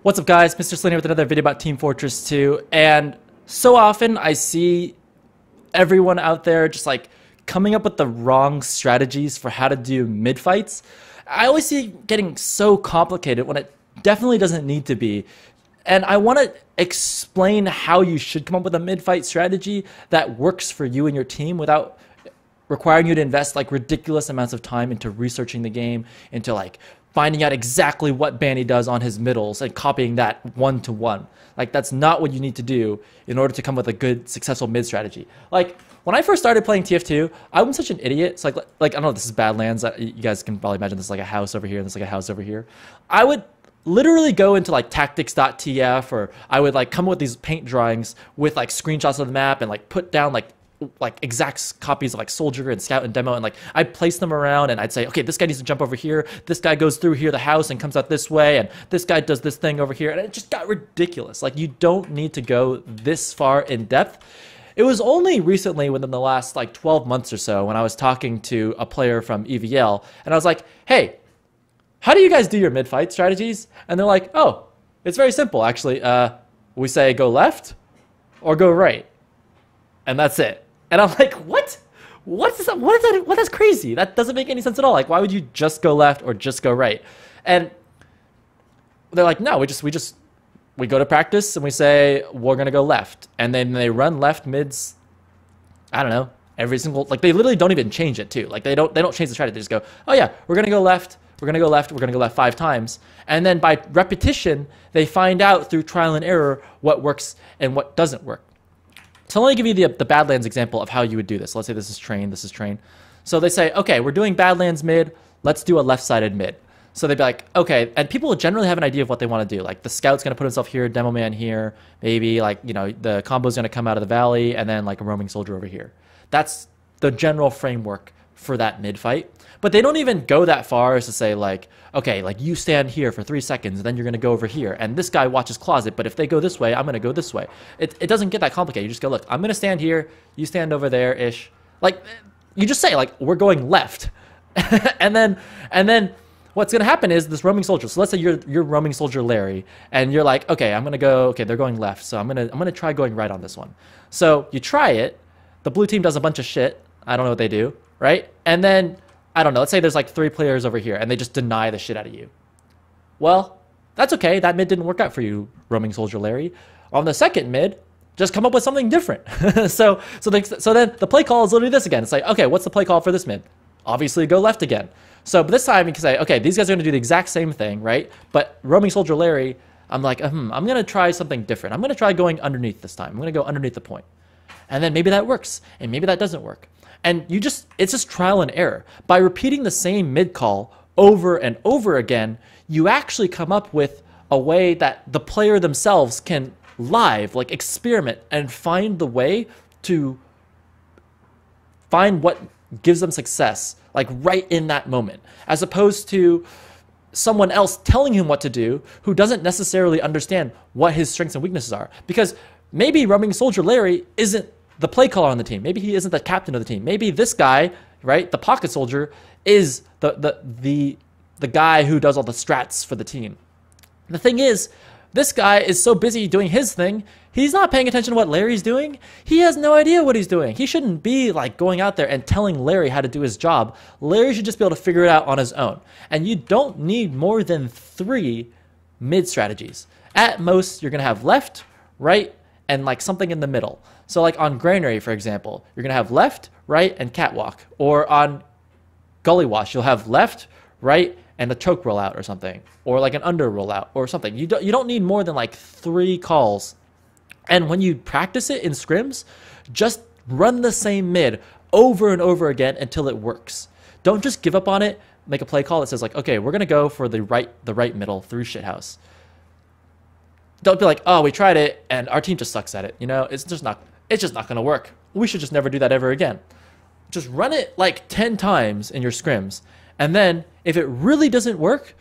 What's up, guys? Mr. SLIN here with another video about Team Fortress 2, and so often I see everyone out there just like coming up with the wrong strategies for how to do mid fights. I always see it getting so complicated when it definitely doesn't need to be. And I want to explain how you should come up with a mid fight strategy that works for you and your team without requiring you to invest like ridiculous amounts of time into researching the game, into like finding out exactly what Banny does on his middles and copying that one-to-one. Like, that's not what you need to do in order to come up with a good, successful mid strategy. Like, when I first started playing TF2, I was such an idiot. It's like I don't know, this is Badlands. You guys can probably imagine this is like a house over here and this is like a house over here. I would literally go into like tactics.tf, or I would like come up with these paint drawings with like screenshots of the map and like put down like exact copies of like soldier and scout and demo, and like I'd place them around and I'd say, okay, this guy needs to jump over here, this guy goes through here the house and comes out this way, and this guy does this thing over here, and it just got ridiculous. Like, you don't need to go this far in depth. It was only recently, within the last like 12 months or so, when I was talking to a player from EVL and I was like, hey, how do you guys do your mid fight strategies? And they're like, oh, it's very simple actually. We say go left or go right, and that's it. And I'm like, what? What is that? What is that? What? That's crazy. That doesn't make any sense at all. Like, why would you just go left or just go right? And they're like, no, we go to practice and we say we're gonna go left, and then they run left mids. I don't know, every single, like, they literally don't even change it too. Like, they don't change the strategy. They just go, oh yeah, we're gonna go left. We're gonna go left. We're gonna go left 5 times, and then by repetition, they find out through trial and error what works and what doesn't work. So let me give you the Badlands example of how you would do this. Let's say this is train, this is train. So they say, okay, we're doing Badlands mid, let's do a left-sided mid. So they'd be like, okay, and people generally have an idea of what they want to do. Like, the scout's going to put himself here, demo man here, maybe like, you know, the combo's going to come out of the valley, and then like a roaming soldier over here. That's the general framework for that mid fight. But they don't even go that far as to say like, okay, like you stand here for 3 seconds and then you're going to go over here, and this guy watches closet, but if they go this way, I'm going to go this way. It doesn't get that complicated. You just go, look, I'm going to stand here, you stand over there ish. Like, you just say like, we're going left. and then what's going to happen is this roaming soldier. So let's say you're roaming soldier Larry, and you're like, okay, I'm going to go, okay, they're going left, so I'm going to try going right on this one. So you try it. The blue team does a bunch of shit. I don't know what they do, right? And then, I don't know, let's say there's like 3 players over here and they just deny the shit out of you. Well, that's okay. That mid didn't work out for you, roaming soldier Larry. On the second mid, just come up with something different. so then the play call is literally this again. It's like, okay, what's the play call for this mid? Obviously go left again. So but this time you can say, okay, these guys are going to do the exact same thing, right? But roaming soldier Larry, I'm like, I'm going to try something different. I'm going to try going underneath this time. I'm going to go underneath the point. And then maybe that works, and maybe that doesn't work. And it's just trial and error. By repeating the same mid call over and over again, you actually come up with a way that the player themselves can live, like, experiment and find the way to find what gives them success, like right in that moment, as opposed to someone else telling him what to do who doesn't necessarily understand what his strengths and weaknesses are. Because maybe roaming soldier Larry isn't the play caller on the team. Maybe he isn't the captain of the team. Maybe this guy, right, the pocket soldier, is the guy who does all the strats for the team. The thing is, this guy is so busy doing his thing, he's not paying attention to what Larry's doing. He has no idea what he's doing. He shouldn't be like going out there and telling Larry how to do his job. Larry should just be able to figure it out on his own. And you don't need more than 3 mid strategies. At most, you're going to have left, right, and like something in the middle. So like on Granary, for example, you're going to have left, right, and catwalk. Or on Gully Wash, you'll have left, right, and a choke rollout or something. Or like an under rollout or something. You don't need more than like 3 calls. And when you practice it in scrims, just run the same mid over and over again until it works. Don't just give up on it, make a play call that says like, okay, we're going to go for the right middle through shithouse. Don't be like, oh, we tried it and our team just sucks at it. You know, it's just not going to work. We should just never do that ever again. Just run it like 10 times in your scrims. And then if it really doesn't work,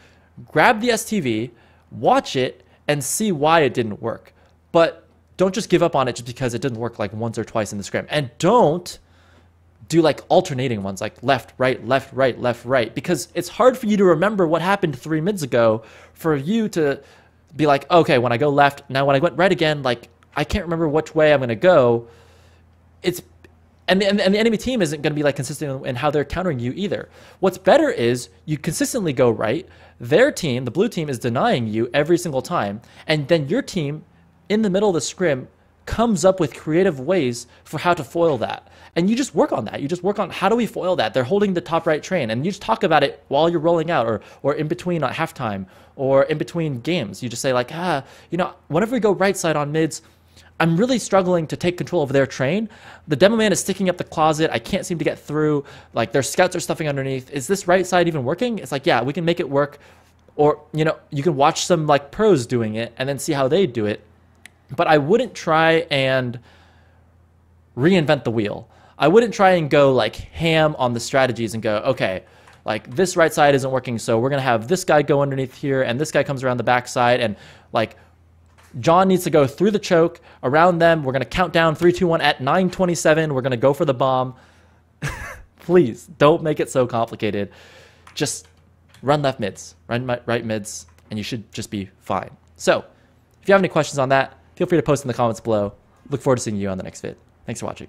grab the STV, watch it, and see why it didn't work. But don't just give up on it just because it didn't work like once or twice in the scrim. And don't do like alternating ones, like left, right, left, right, left, right, because it's hard for you to remember what happened 3 mids ago for you to be like, okay, when I go left, now when I went right again, like I can't remember which way I'm going to go. It's and the enemy team isn't going to be like consistent in how they're countering you either. What's better is you consistently go right. Their team, the blue team, is denying you every single time, and then your team in the middle of the scrim comes up with creative ways for how to foil that. And you just work on that. You just work on how do we foil that? They're holding the top right train, and you just talk about it while you're rolling out, or in between at halftime, or in between games. You just say like, whenever we go right side on mids, I'm really struggling to take control of their train. The demo man is sticking up the closet. I can't seem to get through. Like their scouts are stuffing underneath. Is this right side even working? It's like, yeah, we can make it work. Or, you can watch some like pros doing it and then see how they do it. But I wouldn't try and reinvent the wheel. I wouldn't try and go like ham on the strategies and go, okay, like this right side isn't working, so we're going to have this guy go underneath here and this guy comes around the backside, and like John needs to go through the choke around them. We're going to count down 3, 2, 1 at 9:27. We're going to go for the bomb. Please don't make it so complicated. Just run left mids, run right mids, and you should just be fine. So if you have any questions on that, feel free to post in the comments below. Look forward to seeing you on the next vid. Thanks for watching.